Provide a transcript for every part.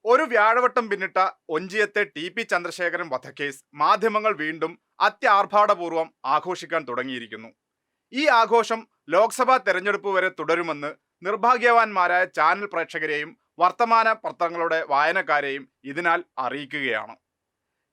ഒരു വ്യാഴവട്ടം പിന്നിട്ട ഒഞ്ചിയത്തെ ടി ചന്ദ്രശേഖരൻ വധക്കേസ് മാധ്യമങ്ങൾ വീണ്ടും അത്യാർഭാടപൂർവ്വം ആഘോഷിക്കാൻ തുടങ്ങിയിരിക്കുന്നു. ഈ ആഘോഷം ലോക്സഭാ തെരഞ്ഞെടുപ്പ് വരെ തുടരുമെന്ന് നിർഭാഗ്യവാന്മാരായ ചാനൽ പ്രേക്ഷകരെയും വർത്തമാന പത്രങ്ങളുടെ വായനക്കാരെയും ഇതിനാൽ അറിയിക്കുകയാണ്.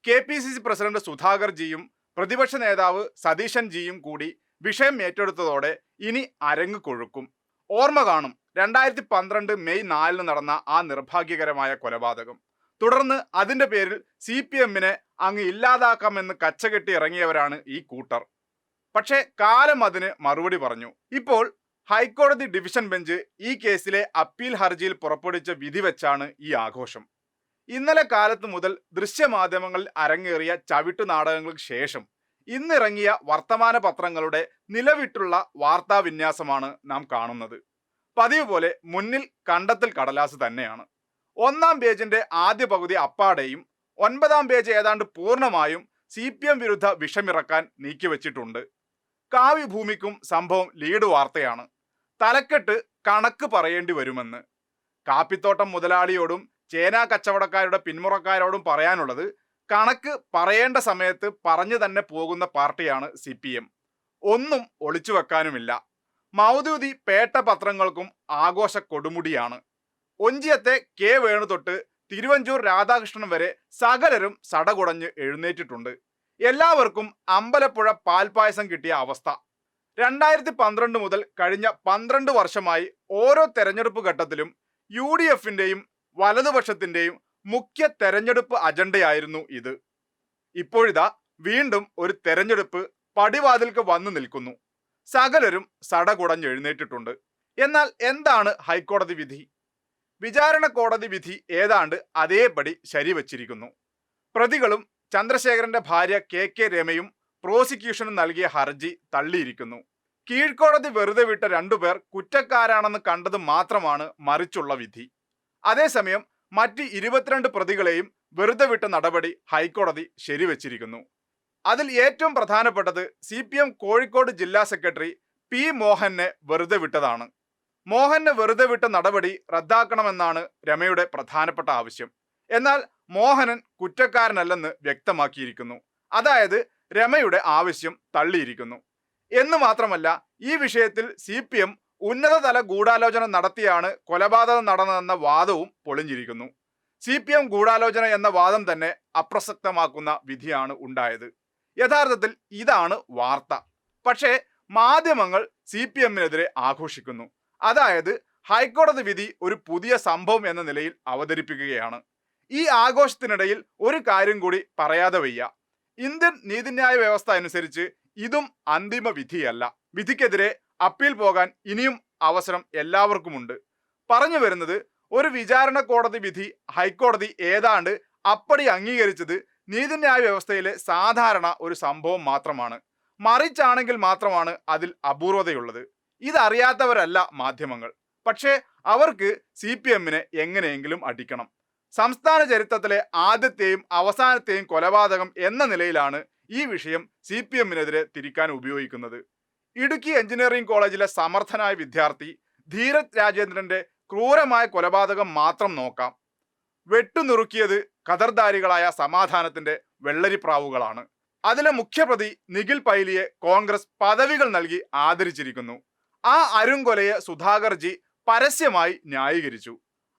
KPCC പ്രസിഡന്റ് സുധാകർ ജിയും പ്രതിപക്ഷ നേതാവ് സതീശൻ ജിയും കൂടി വിഷയം ഏറ്റെടുത്തതോടെ ഇനി അരങ്ങ് കൊഴുക്കും. ഓർമ്മ കാണും 2012 മെയ് 4 നടന്ന ആ നിർഭാഗ്യകരമായ കൊലപാതകം. തുടർന്ന് അതിന്റെ പേരിൽ CPM-നെ അങ്ങ് ഇല്ലാതാക്കാമെന്ന് കച്ചകെട്ടി ഇറങ്ങിയവരാണ് ഈ കൂട്ടർ. പക്ഷേ കാലം അതിന് മറുപടി പറഞ്ഞു. ഇപ്പോൾ ഹൈക്കോടതി ഡിവിഷൻ ബെഞ്ച് ഈ കേസിലെ അപ്പീൽ ഹർജിയിൽ പുറപ്പെടുവിച്ച വിധി വെച്ചാണ് ഈ ആഘോഷം. ഇന്നലെ കാലത്ത് മുതൽ ദൃശ്യമാധ്യമങ്ങളിൽ അരങ്ങേറിയ ചവിട്ടു നാടകങ്ങൾക്ക് ശേഷം ഇന്നിറങ്ങിയ വർത്തമാന പത്രങ്ങളുടെ നിലവിട്ടുള്ള വാർത്താവിന്യാസമാണ് നാം കാണുന്നത്. പതിവ് പോലെ മുന്നിൽ കണ്ടെത്തൽ കടലാസ് തന്നെയാണ്. 1-ാം പേജിന്റെ ആദ്യ പകുതി അപ്പാടെയും 9-ാം പേജ് ഏതാണ്ട് പൂർണ്ണമായും CPM വിരുദ്ധ വിഷമിറക്കാൻ നീക്കിവെച്ചിട്ടുണ്ട്. കാവ്യഭൂമിക്കും സംഭവം ലീഡ് വാർത്തയാണ്. തലക്കെട്ട് കണക്ക് പറയേണ്ടി വരുമെന്ന്. കാപ്പിത്തോട്ടം മുതലാളിയോടും ചേന കച്ചവടക്കാരുടെ പിന്മുറക്കാരോടും പറയാനുള്ളത് കണക്ക് പറയേണ്ട സമയത്ത് പറഞ്ഞു തന്നെ പോകുന്ന പാർട്ടിയാണ് CPM. ഒന്നും ഒളിച്ചു വെക്കാനുമില്ല. മൗദൂദി പേട്ട പത്രങ്ങൾക്കും ആഘോഷ കൊടുമുടിയാണ്. ഒഞ്ചിയത്തെ K വേണു തൊട്ട് തിരുവഞ്ചൂർ രാധാകൃഷ്ണൻ വരെ സകലരും സടകുടഞ്ഞ് എഴുന്നേറ്റിട്ടുണ്ട്. എല്ലാവർക്കും അമ്പലപ്പുഴ പാൽപായസം കിട്ടിയ അവസ്ഥ. 2012 മുതൽ കഴിഞ്ഞ 12 വർഷമായി ഓരോ തെരഞ്ഞെടുപ്പ് ഘട്ടത്തിലും UDF-ന്റെയും വലതുപക്ഷത്തിന്റെയും മുഖ്യ തെരഞ്ഞെടുപ്പ് അജണ്ടയായിരുന്നു ഇത്. ഇപ്പോഴിതാ വീണ്ടും ഒരു തെരഞ്ഞെടുപ്പ് പടിവാതിൽക്ക് വന്നു നിൽക്കുന്നു. സകലരും സടകുടഞ്ഞെഴുന്നേറ്റിട്ടുണ്ട്. എന്നാൽ എന്താണ് ഹൈക്കോടതി വിധി? വിചാരണ കോടതി വിധി ഏതാണ്ട് അതേപടി ശരിവച്ചിരിക്കുന്നു. പ്രതികളും ചന്ദ്രശേഖരന്റെ ഭാര്യ KK രമയും പ്രോസിക്യൂഷനും നൽകിയ ഹർജി തള്ളിയിരിക്കുന്നു. കീഴ്ക്കോടതി വെറുതെ വിട്ട 2 പേർ കുറ്റക്കാരാണെന്ന് കണ്ടത് മാത്രമാണ് മറിച്ചുള്ള വിധി. അതേസമയം മറ്റ് 22 പ്രതികളെയും വെറുതെ വിട്ട നടപടി ഹൈക്കോടതി ശരിവച്ചിരിക്കുന്നു. അതിൽ ഏറ്റവും പ്രധാനപ്പെട്ടത് CPM കോഴിക്കോട് ജില്ലാ സെക്രട്ടറി P മോഹനെ വെറുതെ വിട്ടതാണ്. മോഹനെ വെറുതെ വിട്ട നടപടി റദ്ദാക്കണമെന്നാണ് രമയുടെ പ്രധാനപ്പെട്ട ആവശ്യം. എന്നാൽ മോഹനൻ കുറ്റക്കാരനല്ലെന്ന് വ്യക്തമാക്കിയിരിക്കുന്നു. അതായത് രമയുടെ ആവശ്യം തള്ളിയിരിക്കുന്നു. എന്ന് മാത്രമല്ല, ഈ വിഷയത്തിൽ CPM ഉന്നതതല ഗൂഢാലോചന നടത്തിയാണ് കൊലപാതകം നടന്നതെന്ന വാദവും പൊളിഞ്ഞിരിക്കുന്നു. CPM ഗൂഢാലോചന എന്ന വാദം തന്നെ അപ്രസക്തമാക്കുന്ന വിധിയാണ് ഉണ്ടായത്. യഥാർത്ഥത്തിൽ ഇതാണ് വാർത്ത. പക്ഷേ മാധ്യമങ്ങൾ CPM-നെതിരെ ആഘോഷിക്കുന്നു. അതായത് ഹൈക്കോടതി വിധി ഒരു പുതിയ സംഭവം എന്ന നിലയിൽ അവതരിപ്പിക്കുകയാണ്. ഈ ആഘോഷത്തിനിടയിൽ ഒരു കാര്യം കൂടി പറയാതെ വയ്യ. ഇന്ത്യൻ നീതിന്യായ വ്യവസ്ഥ അനുസരിച്ച് ഇതും അന്തിമ വിധിയല്ല. വിധിക്കെതിരെ അപ്പീൽ പോകാൻ ഇനിയും അവസരം എല്ലാവർക്കുമുണ്ട്. പറഞ്ഞു വരുന്നത്, ഒരു വിചാരണ കോടതി വിധി ഹൈക്കോടതി ഏതാണ്ട് അപ്പടി അംഗീകരിച്ചത് നീതിന്യായ വ്യവസ്ഥയിലെ സാധാരണ ഒരു സംഭവം മാത്രമാണ്. മറിച്ചാണെങ്കിൽ മാത്രമാണ് അതിൽ അപൂർവതയുള്ളത്. ഇതറിയാത്തവരല്ല മാധ്യമങ്ങൾ. പക്ഷേ അവർക്ക് CPM-നെ എങ്ങനെയെങ്കിലും അടിക്കണം. സംസ്ഥാന ചരിത്രത്തിലെ ആദ്യത്തെയും അവസാനത്തെയും കൊലപാതകം എന്ന നിലയിലാണ് ഈ വിഷയം CPM-നെതിരെ തിരിക്കാൻ ഉപയോഗിക്കുന്നത്. ഇടുക്കി എഞ്ചിനീയറിംഗ് കോളേജിലെ സമർത്ഥനായ വിദ്യാർത്ഥി ധീരജ് രാജേന്ദ്രന്റെ ക്രൂരമായ കൊലപാതകം മാത്രം നോക്കാം. വെട്ടുനുറുക്കിയത് ഖദർദാരികളായ സമാധാനത്തിന്റെ വെള്ളരിപ്രാവുകളാണ്. അതിലെ മുഖ്യപ്രതി നിഖിൽ പൈലിയെ കോൺഗ്രസ് പദവികൾ നൽകി ആദരിച്ചിരിക്കുന്നു. ആ അരുംകൊലയെ സുധാകർ ജി പരസ്യമായി ന്യായീകരിച്ചു.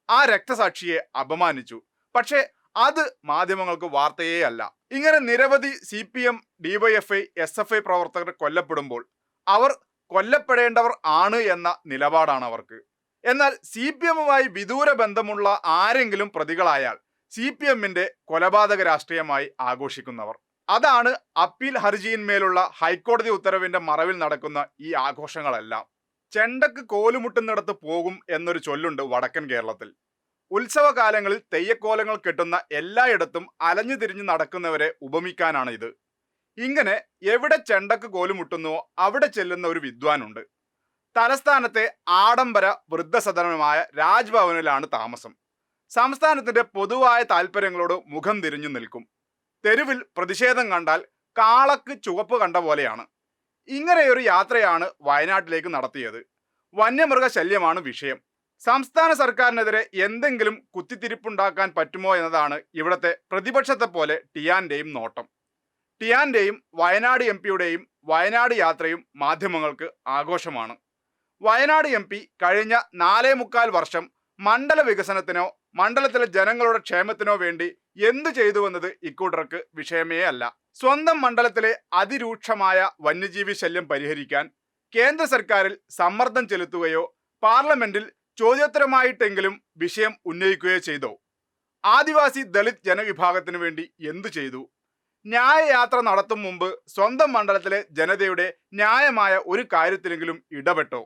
ആ രക്തസാക്ഷിയെ അപമാനിച്ചു. പക്ഷേ അത് മാധ്യമങ്ങൾക്ക് വാർത്തയേ അല്ല. ഇങ്ങനെ നിരവധി CPM, DYFI, SFI പ്രവർത്തകർ കൊല്ലപ്പെടുമ്പോൾ അവർ കൊല്ലപ്പെടേണ്ടവർ ആണ് എന്ന നിലപാടാണ് അവർക്ക്. എന്നാൽ CPM-മായി വിദൂര ബന്ധമുള്ള ആരെങ്കിലും പ്രതികളായാൽ CPM-ന്റെ കൊലപാതക രാഷ്ട്രീയമായി ആഘോഷിക്കുന്നവർ. അതാണ് അപ്പീൽ ഹർജിയിന്മേലുള്ള ഹൈക്കോടതി ഉത്തരവിന്റെ മറവിൽ നടക്കുന്ന ഈ ആഘോഷങ്ങളെല്ലാം. ചെണ്ടക്ക് കോലുമുട്ടുന്നിടത്ത് പോകും എന്നൊരു ചൊല്ലുണ്ട് വടക്കൻ കേരളത്തിൽ. ഉത്സവകാലങ്ങളിൽ തെയ്യക്കോലങ്ങൾ കെട്ടുന്ന എല്ലായിടത്തും അലഞ്ഞു തിരിഞ്ഞു നടക്കുന്നവരെ ഉപമിക്കാനാണ് ഇത്. ഇങ്ങനെ എവിടെ ചെണ്ടക്ക് കോലുമുട്ടുന്നുവോ അവിടെ ചെല്ലുന്ന ഒരു വിദ്വാനുണ്ട്. തലസ്ഥാനത്തെ ആഡംബര വൃദ്ധസദനമായ രാജ്ഭവനിലാണ് താമസം. സംസ്ഥാനത്തിന്റെ പൊതുവായ താല്പര്യങ്ങളോട് മുഖം തിരിഞ്ഞു നിൽക്കും. തെരുവിൽ പ്രതിഷേധം കണ്ടാൽ കാളക്ക് ചുവപ്പ് കണ്ട പോലെയാണ്. ഇങ്ങനെയൊരു യാത്രയാണ് വയനാട്ടിലേക്ക് നടത്തിയത്. വന്യമൃഗശല്യമാണ് വിഷയം. സംസ്ഥാന സർക്കാരിനെതിരെ എന്തെങ്കിലും കുത്തിത്തിരിപ്പുണ്ടാക്കാൻ പറ്റുമോ എന്നതാണ് ഇവിടുത്തെ പ്രതിപക്ഷത്തെ പോലെ ടിയാന്റെയും നോട്ടം. ടിയാന്റെയും വയനാട് എം പിയുടെയും വയനാട് യാത്രയും മാധ്യമങ്ങൾക്ക് ആഘോഷമാണ്. വയനാട് എം പി കഴിഞ്ഞ 4.25 വർഷം മണ്ഡല വികസനത്തിനോ മണ്ഡലത്തിലെ ജനങ്ങളുടെ ക്ഷേമത്തിനോ വേണ്ടി എന്തു ചെയ്തുവെന്നത് ഇക്കൂട്ടർക്ക് വിഷയമേ അല്ല. സ്വന്തം മണ്ഡലത്തിലെ അതിരൂക്ഷമായ വന്യജീവി ശല്യം പരിഹരിക്കാൻ കേന്ദ്ര സർക്കാരിൽ സമ്മർദ്ദം ചെലുത്തുകയോ പാർലമെന്റിൽ ചോദ്യോത്തരമായിട്ടെങ്കിലും വിഷയം ഉന്നയിക്കുകയോ ചെയ്തോ? ആദിവാസി ദളിത് ജനവിഭാഗത്തിനു വേണ്ടി എന്തു ചെയ്തു? ന്യായയാത്ര നടത്തും മുമ്പ് സ്വന്തം മണ്ഡലത്തിലെ ജനതയുടെ ന്യായമായ ഒരു കാര്യത്തിലെങ്കിലും ഇടപെട്ടോ?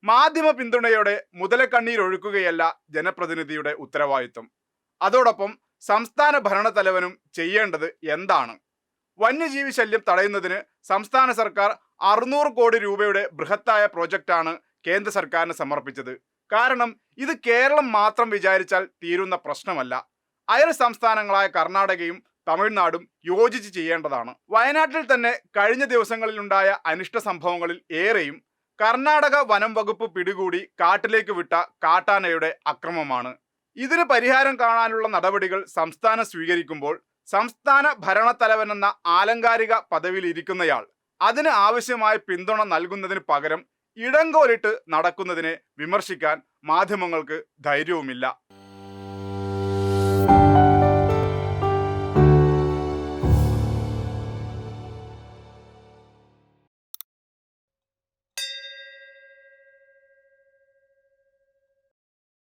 മാധ്യമ പിന്തുണയോടെ മുതലക്കണ്ണീരൊഴുക്കുകയല്ല ജനപ്രതിനിധിയുടെ ഉത്തരവാദിത്വം. അതോടൊപ്പം സംസ്ഥാന ഭരണത്തലവനും ചെയ്യേണ്ടത് എന്താണ്? വന്യജീവി ശല്യം തടയുന്നതിന് സംസ്ഥാന സർക്കാർ 600 കോടി രൂപയുടെ ബൃഹത്തായ പ്രോജക്റ്റാണ് കേന്ദ്ര സർക്കാരിന് സമർപ്പിച്ചത്. കാരണം ഇത് കേരളം മാത്രം വിചാരിച്ചാൽ തീരുന്ന പ്രശ്നമല്ല. അയൽ സംസ്ഥാനങ്ങളായ കർണാടകയും തമിഴ്നാടും യോജിച്ച് ചെയ്യേണ്ടതാണ്. വയനാട്ടിൽ തന്നെ കഴിഞ്ഞ ദിവസങ്ങളിലുണ്ടായ അനിഷ്ട സംഭവങ്ങളിൽ ഏറെയും കർണാടക വനം വകുപ്പ് പിടികൂടി കാട്ടിലേക്ക് വിട്ട കാട്ടാനയുടെ അക്രമമാണ്. ഇതിന് പരിഹാരം കാണാനുള്ള നടപടികൾ സംസ്ഥാനം സ്വീകരിക്കുമ്പോൾ സംസ്ഥാന ഭരണത്തലവനെന്ന ആലങ്കാരിക പദവിയിൽ ഇരിക്കുന്നയാൾ അതിന് ആവശ്യമായ പിന്തുണ നൽകുന്നതിന് പകരം ഇടങ്കോലിട്ട് നടക്കുന്നതിനെ വിമർശിക്കാൻ മാധ്യമങ്ങൾക്ക് ധൈര്യവുമില്ല.